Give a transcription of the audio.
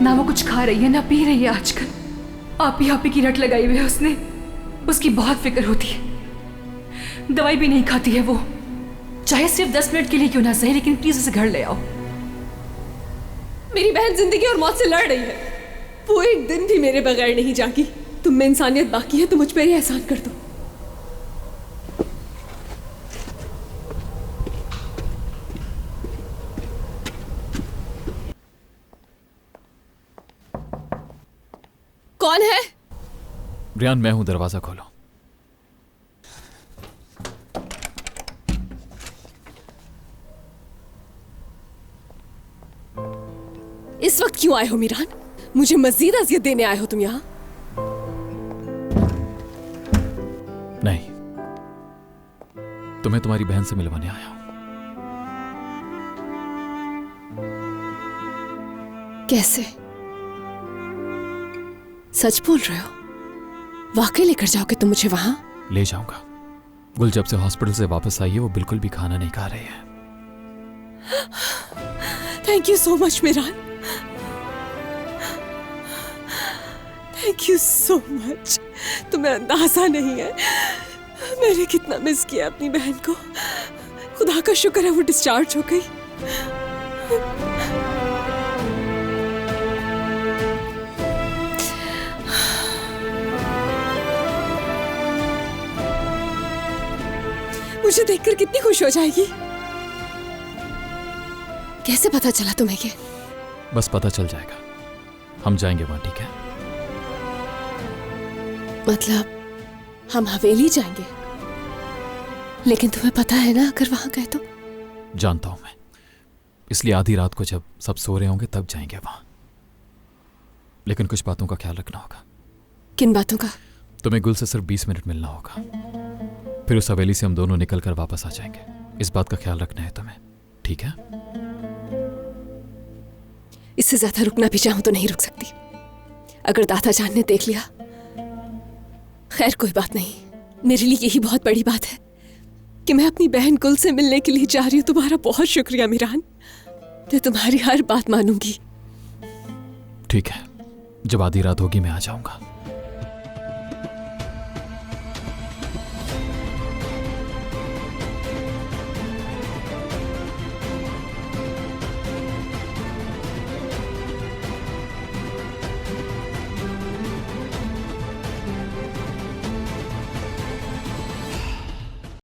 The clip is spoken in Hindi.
ना वो कुछ खा रही है ना पी रही है आजकल। आप ही की रट लगाई हुई है उसने। उसकी बहुत फिक्र होती है, दवाई भी नहीं खाती है वो, चाहे सिर्फ 10 मिनट के लिए क्यों ना सही, लेकिन प्लीज उसे घर ले आओ। मेरी बहन जिंदगी और मौत से लड़ रही है, वो एक दिन भी मेरे बगैर नहीं जागी। तुम में इंसानियत बाकी है तो मुझ पर ही एहसान कर दो। कौन है? रियान, मैं हूं, दरवाजा खोलो। इस वक्त क्यों आए हो मीरान? मुझे मजीद अजियत देने आए हो तुम यहां? नहीं, तुम्हें तुम्हारी बहन से मिलवाने आया हूं। कैसे? सच बोल रहे हो? वाकई लेकर जाओगे तुम मुझे वहां? ले जाऊंगा। गुल जब से हॉस्पिटल से वापस आई है वो बिल्कुल भी खाना नहीं खा रही है। Thank you so much Meeran, thank you so much. तुम्हें अंदाजा नहीं है मैंने कितना मिस किया अपनी बहन को। खुदा का शुक्र है वो डिस्चार्ज हो गई। मुझे देखकर कितनी खुश हो जाएगी। कैसे पता चला तुम्हें ये? बस पता चल जाएगा, हम जाएंगे वहां, ठीक है? मतलब हम हवेली जाएंगे? लेकिन तुम्हें पता है ना अगर वहां गए तो? जानता हूं मैं, इसलिए आधी रात को जब सब सो रहे होंगे तब जाएंगे वहां। लेकिन कुछ बातों का ख्याल रखना होगा। किन बातों का? तुम्हें गुल से सिर्फ 20 मिनट मिलना होगा, फिर उस हवेली से हम दोनों निकल कर वापस आ जाएंगे। इस बात का ख्याल रखना है तुम्हें, ठीक है? इससे ज्यादा रुकना भी चाहूं तो नहीं रुक सकती। अगर दादा जान ने देख लिया, खैर कोई बात नहीं। मेरे लिए यही बहुत बड़ी बात है कि मैं अपनी बहन गुल से मिलने के लिए जा रही हूं। तुम्हारा बहुत शुक्रिया मीरान, मैं तुम्हारी हर बात मानूंगी। ठीक है, जब आधी रात होगी मैं आ जाऊंगा।